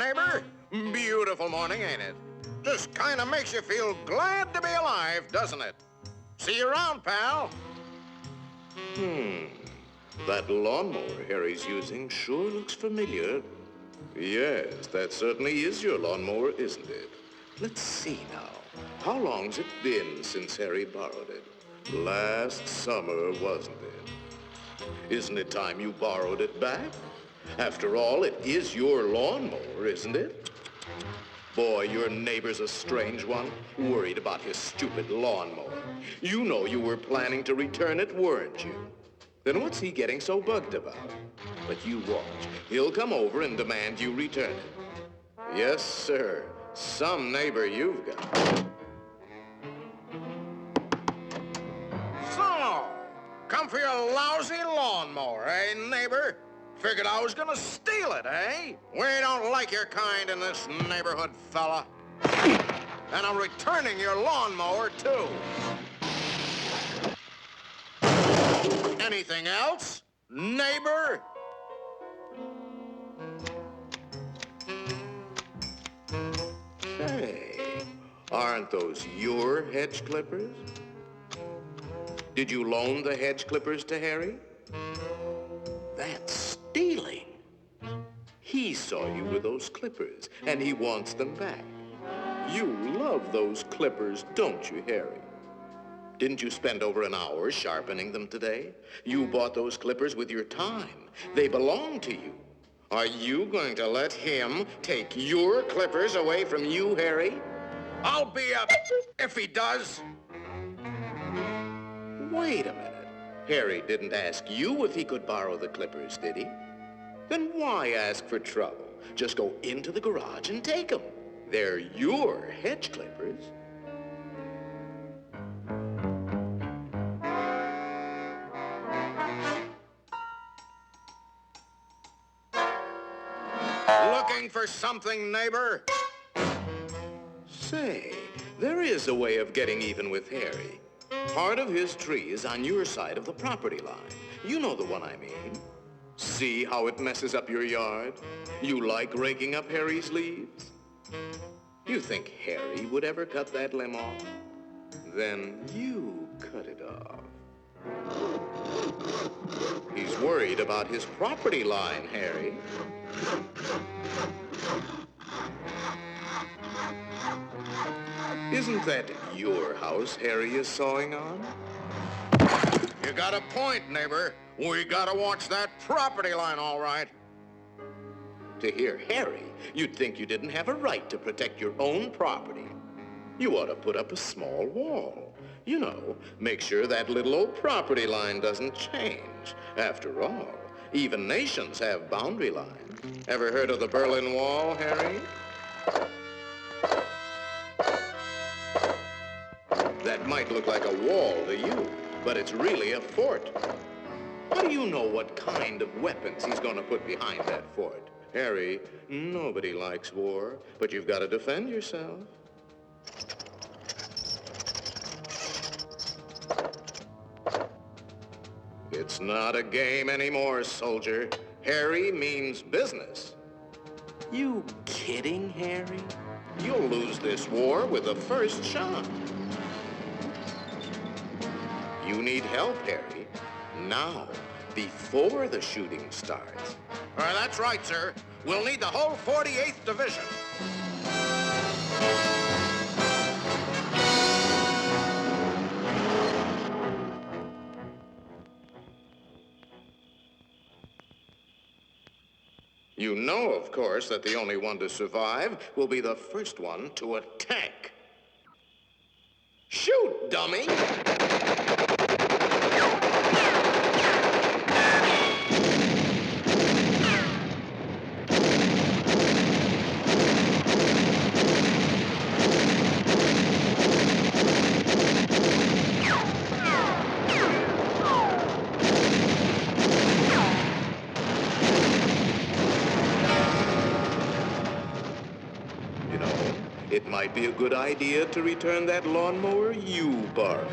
neighbor? Beautiful morning, ain't it? Just kind of makes you feel glad to be alive, doesn't it? See you around, pal. That lawnmower Harry's using sure looks familiar. Yes, that certainly is your lawnmower, isn't it? Let's see now. How long's it been since Harry borrowed it? Last summer, wasn't it? Isn't it time you borrowed it back? After all, it is your lawnmower, isn't it? Boy, your neighbor's a strange one, worried about his stupid lawnmower. You know you were planning to return it, weren't you? Then what's he getting so bugged about? But you watch. He'll come over and demand you return it. Yes, sir. Some neighbor you've got. So, come for your lousy lawnmower, eh, neighbor? Figured I was gonna steal it, eh? We don't like your kind in this neighborhood, fella. And I'm returning your lawnmower, too. Anything else, neighbor? Say, aren't those your hedge clippers? Did you loan the hedge clippers to Harry? That's stealing. He saw you with those clippers, and he wants them back. You love those clippers, don't you, Harry? Didn't you spend over an hour sharpening them today? You bought those clippers with your time. They belong to you. Are you going to let him take your clippers away from you, Harry? I'll be up if he does. Wait a minute. Harry didn't ask you if he could borrow the clippers, did he? Then why ask for trouble? Just go into the garage and take them. They're your hedge clippers. Looking for something, neighbor? Say, there is a way of getting even with Harry. Part of his tree is on your side of the property line. You know the one I mean. See how it messes up your yard? You like raking up Harry's leaves? You think Harry would ever cut that limb off? Then you cut it off. He's worried about his property line, Harry. Isn't that your house Harry is sawing on? You got a point, neighbor. We gotta watch that property line, all right. To hear Harry, you'd think you didn't have a right to protect your own property. You ought to put up a small wall. You know, make sure that little old property line doesn't change. After all, even nations have boundary lines. Ever heard of the Berlin Wall, Harry? That might look like a wall to you, but it's really a fort. How do you know what kind of weapons he's going to put behind that fort? Harry, nobody likes war, but you've got to defend yourself. It's not a game anymore, soldier. Harry means business. You kidding, Harry? You'll lose this war with the first shot. You need help, Harry. Now, before the shooting starts. That's right, sir. We'll need the whole 48th Division. You know, of course, that the only one to survive will be the first one to attack. Shoot, dummy! It might be a good idea to return that lawnmower you borrowed.